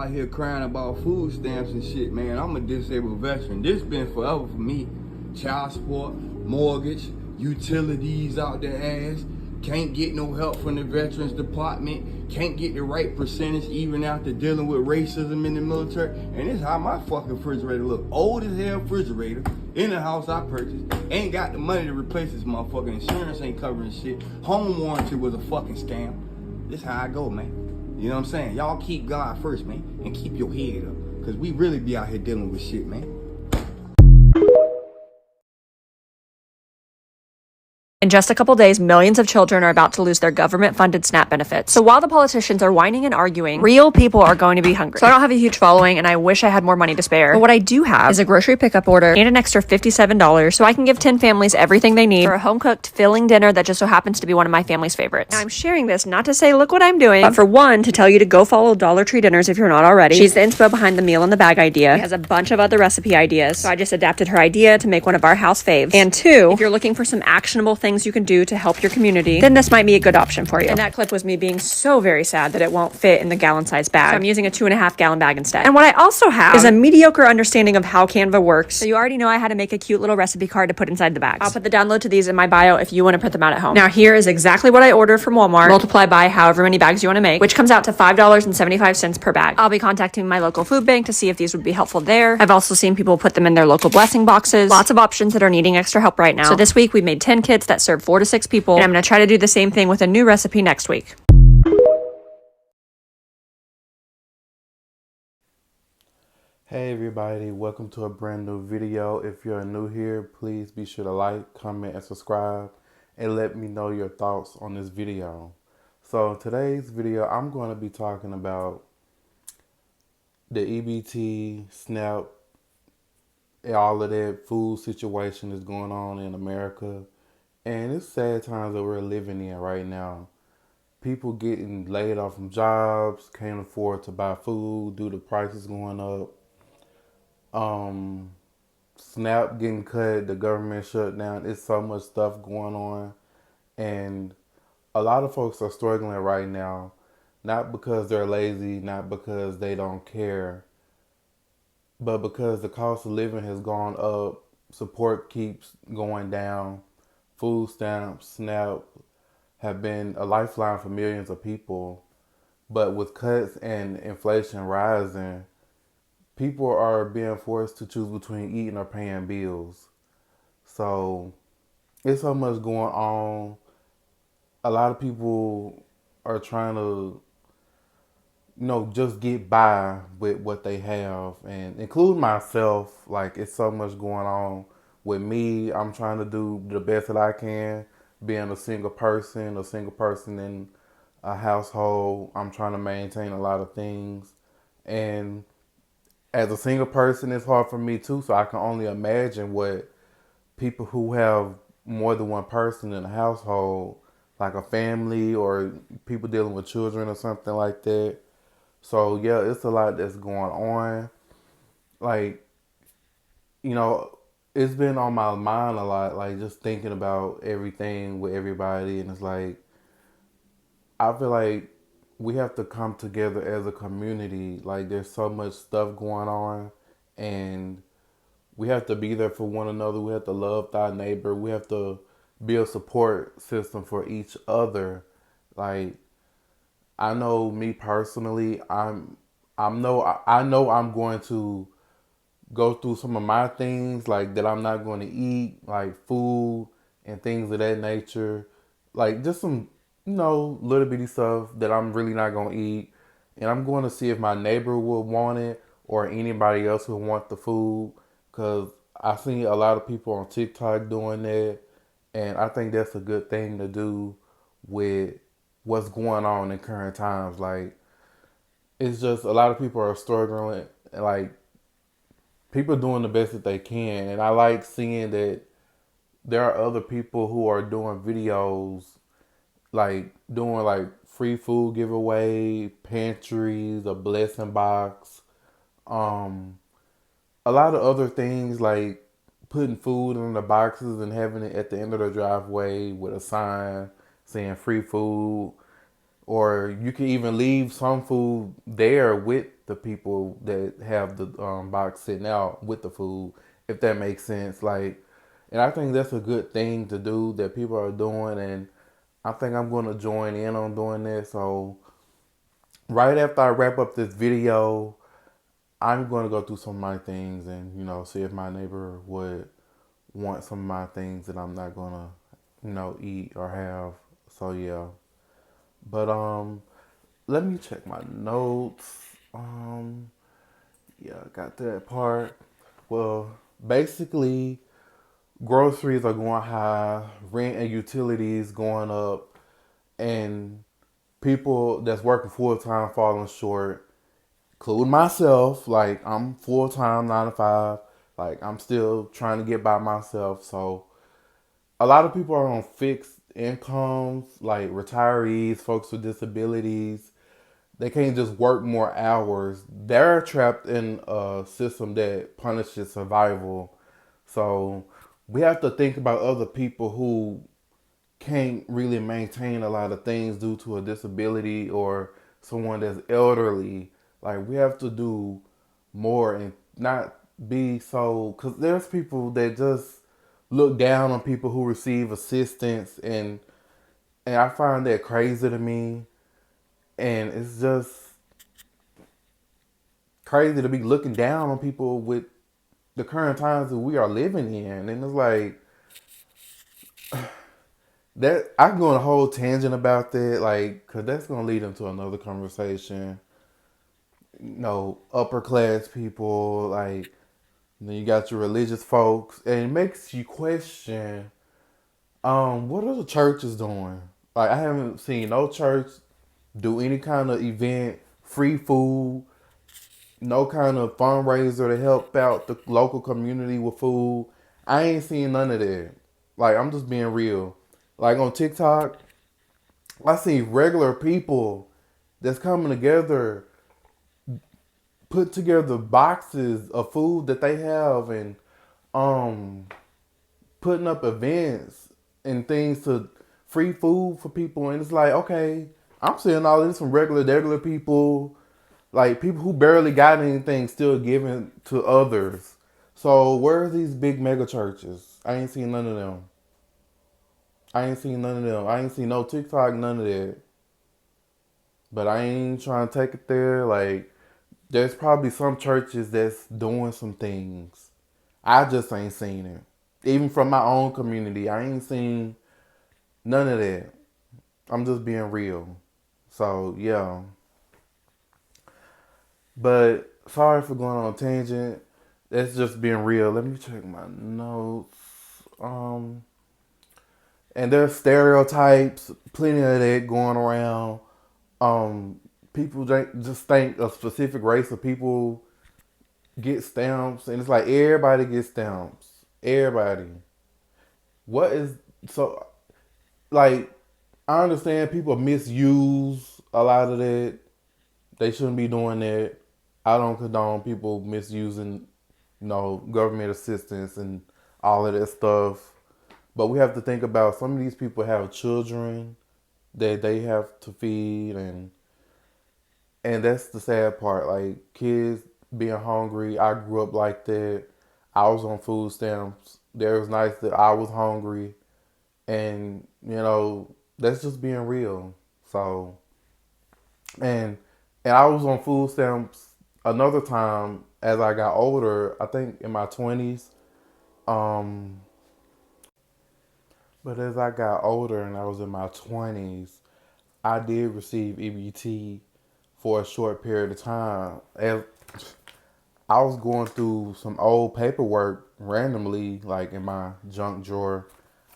out here crying about food stamps and shit, man. I'm a disabled veteran. This been forever for me. Child support, mortgage, utilities out the ass. Can't get no help from the Veterans Department. Can't get the right percentage even after dealing with racism in the military. And this is how my fucking refrigerator look. Old as hell refrigerator in the house I purchased. Ain't got the money to replace this motherfucker. Insurance ain't covering shit. Home warranty was a fucking scam. This how I go, man. You know what I'm saying? Y'all keep God first, man. And keep your head up. Because we really be out here dealing with shit, man. In just a couple days, millions of children are about to lose their government-funded SNAP benefits. So while the politicians are whining and arguing, real people are going to be hungry. So I don't have a huge following, and I wish I had more money to spare. But what I do have is a grocery pickup order and an extra $57, so I can give 10 families everything they need for a home-cooked, filling dinner that just so happens to be one of my family's favorites. Now, I'm sharing this not to say, look what I'm doing, but for one, to tell you to go follow Dollar Tree Dinners if you're not already. She's the inspo behind the meal in the bag idea. She has a bunch of other recipe ideas, so I just adapted her idea to make one of our house faves. And two, if you're looking for some actionable things you can do to help your community, then this might be a good option for you. And that clip was me being so very sad that it won't fit in the gallon-sized bag. So I'm using a 2.5 gallon bag instead. And what I also have is a mediocre understanding of how Canva works. So you already know I had to make a cute little recipe card to put inside the bags. I'll put the download to these in my bio if you want to print them out at home. Now here is exactly what I ordered from Walmart, multiply by however many bags you want to make, which comes out to $5.75 per bag. I'll be contacting my local food bank to see if these would be helpful there. I've also seen people put them in their local blessing boxes. Lots of options that are needing extra help right now. So this week we made 10 kits that serve 4 to 6 people, and I'm going to try to do the same thing with a new recipe next week. Hey everybody, welcome to a brand new video. If you're new here, please be sure to like, comment, and subscribe, and let me know your thoughts on this video. So in today's video, I'm going to be talking about the EBT, SNAP, and all of that food situation that's going on in America. And it's sad times that we're living in right now. People getting laid off from jobs, can't afford to buy food due to prices going up. SNAP getting cut, the government shut down. It's so much stuff going on. And a lot of folks are struggling right now, not because they're lazy, not because they don't care, but because the cost of living has gone up, support keeps going down. Food stamps, SNAP have been a lifeline for millions of people. But with cuts and inflation rising, people are being forced to choose between eating or paying bills. So it's so much going on. A lot of people are trying to, just get by with what they have, and include myself. Like, it's so much going on with me. I'm trying to do the best that I can, being a single person in a household. I'm trying to maintain a lot of things, and as a single person, it's hard for me too. So I can only imagine what people who have more than one person in a household, like a family or people dealing with children or something like that. So yeah, it's a lot that's going on. Like, it's been on my mind a lot, like just thinking about everything with everybody. And it's like, I feel like we have to come together as a community. Like, there's so much stuff going on, and we have to be there for one another. We have to love thy neighbor. We have to build support system for each other. Like, I know me personally, I know I'm going to go through some of my things, like that I'm not going to eat, like food and things of that nature. Like, just some, little bitty stuff that I'm really not going to eat. And I'm going to see if my neighbor will want it or anybody else will want the food. Because I see a lot of people on TikTok doing that. And I think that's a good thing to do with what's going on in current times. Like, it's just a lot of people are struggling, like people doing the best that they can. And I like seeing that there are other people who are doing videos, like doing like free food giveaway, pantries, a blessing box, a lot of other things, like putting food in the boxes and having it at the end of the driveway with a sign saying free food. or you can even leave some food there with the people that have the box sitting out with the food, if that makes sense. Like, and I think that's a good thing to do that people are doing, and I think I'm going to join in on doing that. So right after I wrap up this video, I'm going to go through some of my things and, see if my neighbor would want some of my things that I'm not going to, eat or have. So yeah. But let me check my notes. Yeah, I got that part. Well, basically, groceries are going high, rent and utilities going up, and people that's working full time falling short, including myself. Like, I'm full time, 9 to 5. Like, I'm still trying to get by myself. So a lot of people are on fixed incomes, like retirees, folks with disabilities. They can't just work more hours. They're trapped in a system that punishes survival. So we have to think about other people who can't really maintain a lot of things due to a disability or someone that's elderly. Like, we have to do more and not be so, because there's people that just look down on people who receive assistance, and I find that crazy to me. And it's just crazy to be looking down on people with the current times that we are living in. And it's like that I can go on a whole tangent about that, like, because that's going to lead into another conversation. Upper class people, like, then you got your religious folks, and it makes you question, what are the churches doing? Like, I haven't seen no church do any kind of event, free food, no kind of fundraiser to help out the local community with food. I ain't seen none of that. Like, I'm just being real. Like, on TikTok, I see regular people that's coming together, put together boxes of food that they have, and um putting up events and things to free food for people. And it's like, okay, I'm seeing all this from regular people, like people who barely got anything still giving to others. So where's these big mega churches? I ain't seen none of them. I ain't seen none of them. I ain't seen no TikTok, none of that. But I ain't trying to take it there. Like, there's probably some churches that's doing some things. I just ain't seen it. Even from my own community, I ain't seen none of that. I'm just being real. So yeah. But sorry for going on a tangent. That's just being real. Let me check my notes. Um, and there's stereotypes, plenty of that going around. Um, People just think a specific race of people get stamps, and it's like everybody gets stamps. Everybody. What is so like? I understand people misuse a lot of that. They shouldn't be doing that. I don't condone people misusing, government assistance and all of that stuff. But we have to think about some of these people have children that they have to feed, and that's the sad part. Like, kids being hungry. I grew up like that. I was on food stamps. There was nights that I was hungry, and that's just being real. So, and I was on food stamps another time as I got older. I think in my 20s. Um, but as I got older and I was in my 20s, I did receive EBT for a short period of time. As I was going through some old paperwork randomly, like in my junk drawer,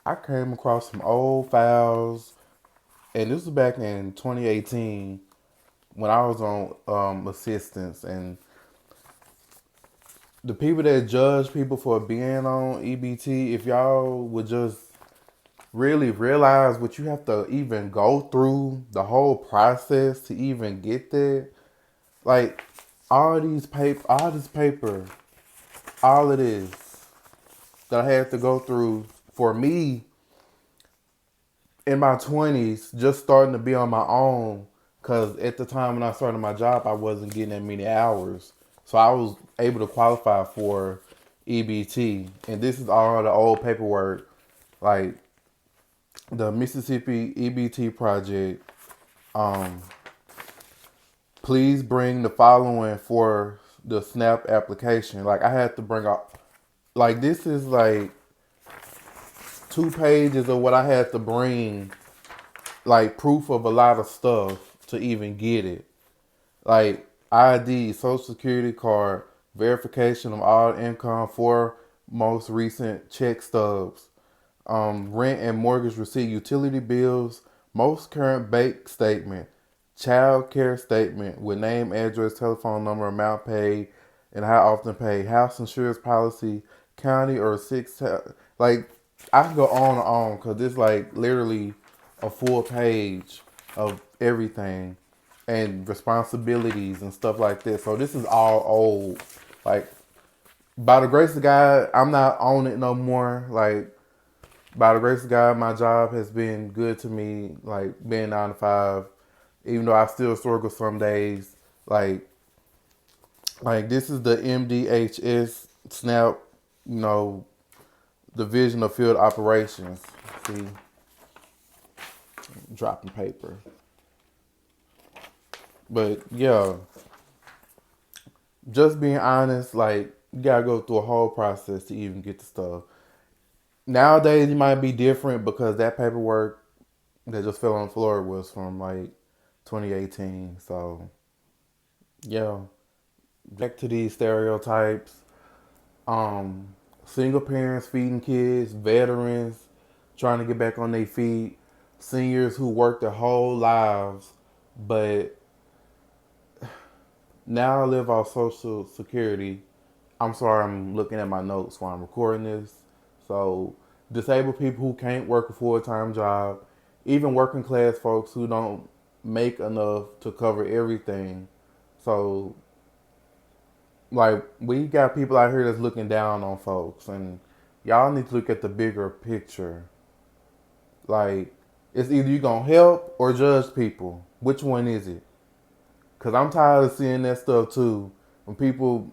I came across some old files, and this was back in 2018 when I was on assistance. And the people that judge people for being on EBT, if y'all would just really realize what you have to even go through, the whole process to even get there. Like, all this paper, all it is that I had to go through for me in my 20s, just starting to be on my own. Because at the time when I started my job, I wasn't getting that many hours. So I was able to qualify for EBT. And this is all the old paperwork. Like the Mississippi EBT project. Um, Please bring the following for the SNAP application. Like I had to bring up, like this is like 2 pages of what I had to bring, like proof of a lot of stuff to even get it. Like ID, social security card, verification of all income for most recent check stubs, rent and mortgage receipt, utility bills, most current bank statement, child care statement with name, address, telephone number, amount paid, and how often paid, house insurance policy, county or like I can go on and on because it's like literally a full page of everything and responsibilities and stuff like that. So this is all old. Like by the grace of God, I'm not on it no more. Like by the grace of God, my job has been good to me, like being 9 to 5, even though I still struggle some days. Like this is the MDHS SNAP, you know, Division of Field Operations. See, dropping paper. But yeah, just being honest, like you gotta go through a whole process to even get the stuff. Nowadays, it might be different because that paperwork that just fell on the floor was from like 2018. So, yeah. Back to these stereotypes. Um, Single parents feeding kids, veterans trying to get back on their feet, seniors who work their whole lives, but now live off Social Security. I'm sorry, I'm looking at my notes while I'm recording this. So, disabled people who can't work a full-time job, even working class folks who don't make enough to cover everything. So, like, we got people out here that's looking down on folks, and y'all need to look at the bigger picture. Like, it's either you gonna help or judge people. Which one is it? Because I'm tired of seeing that stuff too. When people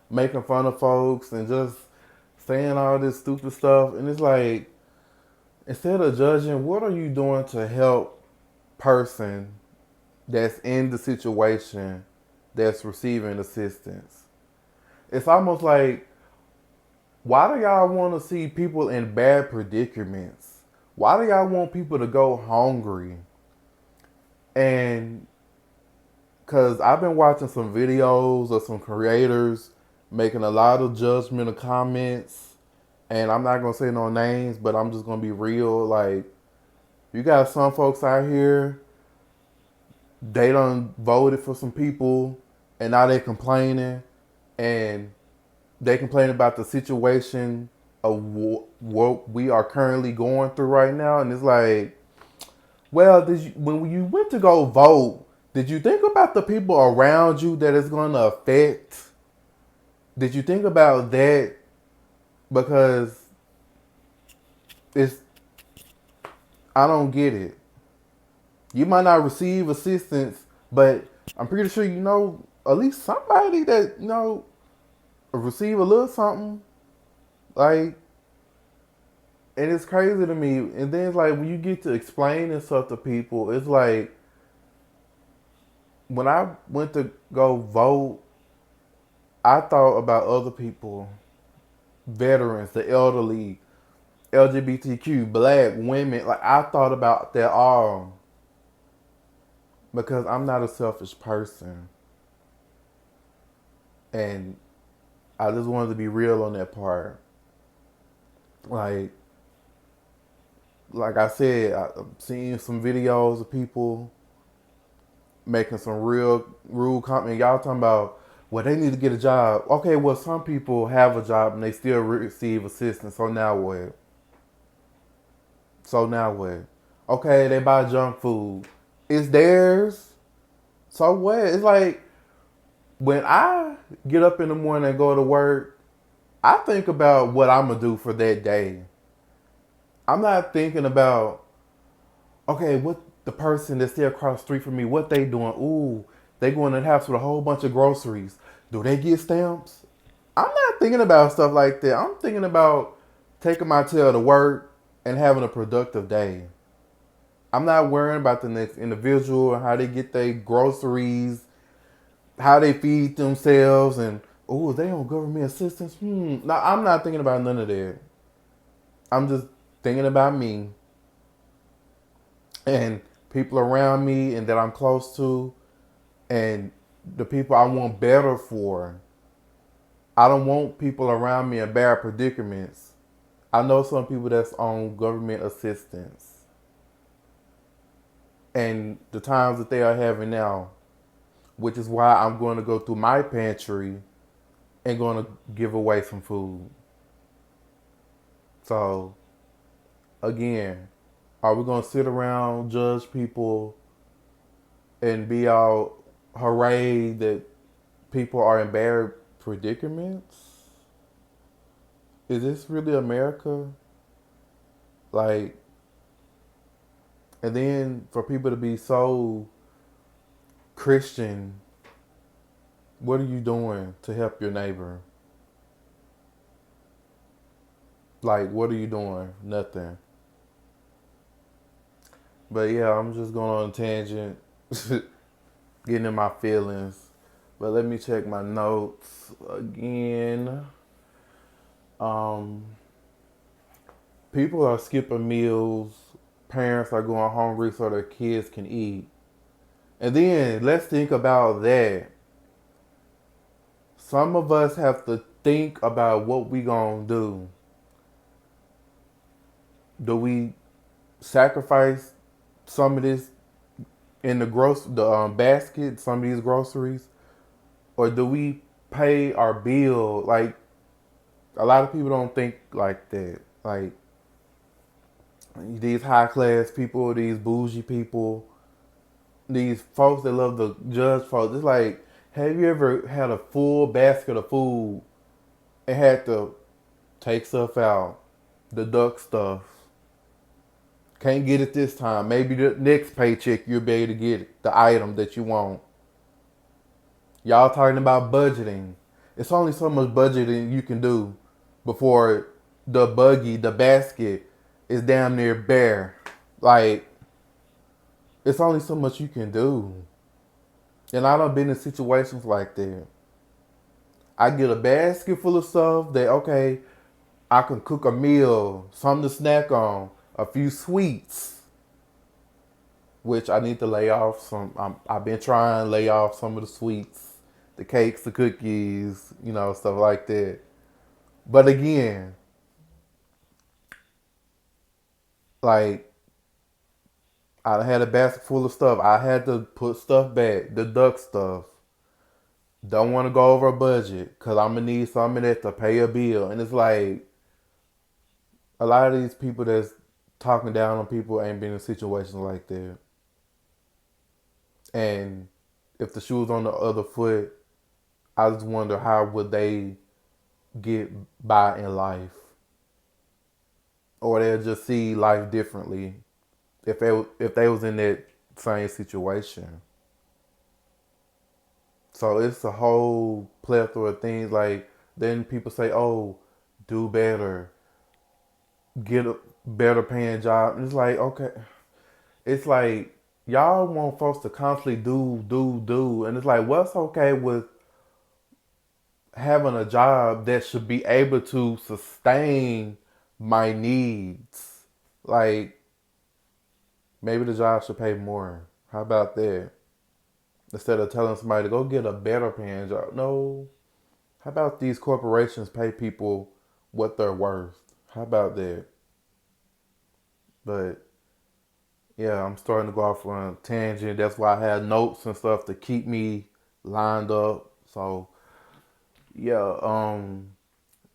making fun of folks and just saying all this stupid stuff. And it's like, instead of judging, what are you doing to help person that's in the situation that's receiving assistance? It's almost like, why do y'all want to see people in bad predicaments? Why do y'all want people to go hungry? And because I've been watching some videos of some creators making a lot of judgmental comments. And I'm not going to say no names, but I'm just going to be real. Like, you got some folks out here, they done voted for some people, and now they complaining. And they complain about the situation of what we are currently going through right now. And it's like, well, when you went to go vote, did you think about the people around you that it's going to affect? Did you think about that? Because it's, I don't get it. You might not receive assistance, but I'm pretty sure you know at least somebody that, you know, receive a little something. Like, and it's crazy to me. And then it's like when you get to explaining stuff to people, it's like when I went to go vote, I thought about other people, veterans, the elderly, LGBTQ, black women. Like I thought about that all because I'm not a selfish person, and I just wanted to be real on that part. Like, like I said, I'm seeing some videos of people making some real rude comments. Y'all talking about, well, they need to get a job. Okay, well, some people have a job and they still receive assistance. So now what? So now what? Okay, they buy junk food. It's theirs. So what? It's like when I get up in the morning and go to work, I think about what I'm going to do for that day. I'm not thinking about, Okay, what the person that's there across the street from me, what they doing? Ooh, they going to the house with a whole bunch of groceries. Do they get stamps? I'm not thinking about stuff like that. I'm thinking about taking my tail to work and having a productive day. I'm not worrying about the next individual and how they get their groceries, how they feed themselves, and oh, they on government assistance. No, I'm not thinking about none of that. I'm just thinking about me and people around me and that I'm close to and the people I want better for. I don't want people around me in bad predicaments. I know some people that's on government assistance and the times that they are having now, which is why I'm going to go through my pantry and going to give away some food. So, again, are we going to sit around, judge people, and be all hooray that people are in bad predicaments? Is this really America? Like, and then for people to be so Christian, what are you doing to help your neighbor? Like, what are you doing? Nothing. But yeah, I'm just going on a tangent, getting in my feelings. But let me check my notes again. Um, People are skipping meals. Parents are going hungry so their kids can eat. And then let's think about that. Some of us have to think about what we gonna do. Do we sacrifice some of this in the basket, some of these groceries, or do we pay our bill? Like a lot of people don't think like that. Like these high class people, these bougie people, these folks that love to judge folks. It's like, have you ever had a full basket of food and had to take stuff out, deduct stuff? Can't get it this time. Maybe the next paycheck you'll be able to get the item that you want. Y'all talking about budgeting. It's only so much budgeting you can do before the basket is damn near bare. Like, it's only so much you can do. And I done been in situations like that. I get a basket full of stuff that, okay, I can cook a meal, something to snack on, a few sweets, which I need to lay off some. I've been trying to lay off some of the sweets, the cakes, the cookies, stuff like that. But again, like, I had a basket full of stuff. I had to put stuff back, deduct stuff. Don't want to go over a budget because I'm going to need some of that to pay a bill. And it's like, a lot of these people that's talking down on people ain't been in situations like that. And if the shoe was on the other foot, I just wonder how would they get by in life, or they'll just see life differently if they was in that same situation. So it's a whole plethora of things. Like then people say, "Oh, do better, get a better paying job." And it's like, okay, it's like y'all want folks to constantly do, and it's like, what's okay with having a job that should be able to sustain my needs? Like maybe the job should pay more. How about that? Instead of telling somebody to go get a better paying job. No. How about these corporations pay people what they're worth? How about that? But yeah, I'm starting to go off on a tangent. That's why I had notes and stuff to keep me lined up. So yeah,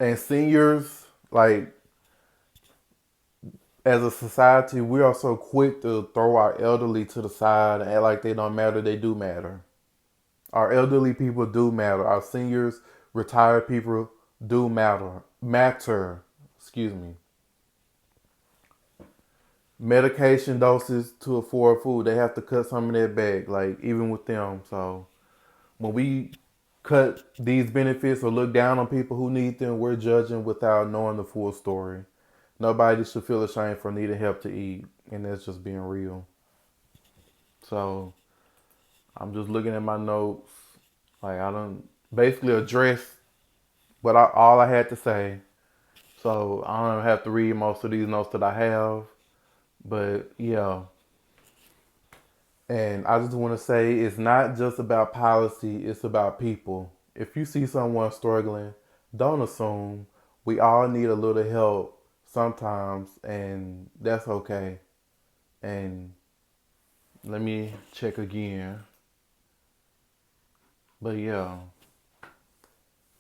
and seniors, like as a society, we are so quick to throw our elderly to the side and act like they don't matter. They do matter. Our elderly people do matter. Our seniors, retired people do matter. Matter. Excuse me. medication doses to afford food. They have to cut some of that back, like even with them. So when we cut these benefits or look down on people who need them, we're judging without knowing the full story. Nobody should feel ashamed for needing help to eat, and that's just being real. So I'm just looking at my notes. Like I don't basically address all I had to say. So I don't have to read most of these notes that I have. But yeah. And I just want to say it's not just about policy, it's about people. If you see someone struggling, don't assume. We all need a little help sometimes, and that's okay. And let me check again. But yeah,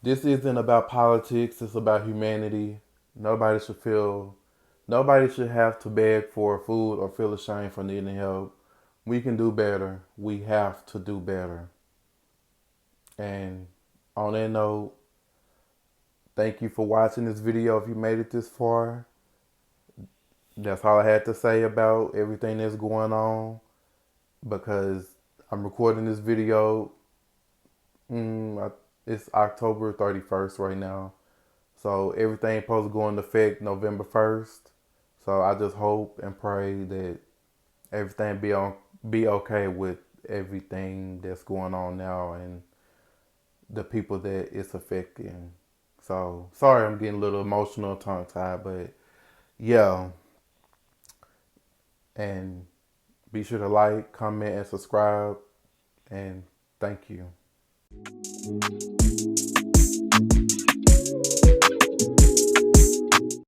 this isn't about politics, it's about humanity. Nobody should feel, nobody should have to beg for food or feel ashamed for needing help. We can do better. We have to do better. And on that note, thank you for watching this video if you made it this far. That's all I had to say about everything that's going on because I'm recording this video. It's October 31st right now. So everything supposed to go into effect November 1st. So I just hope and pray that everything be okay with everything that's going on now and the people that it's affecting. So sorry I'm getting a little emotional, tongue tied, but yeah. And be sure to like, comment, and subscribe. And thank you.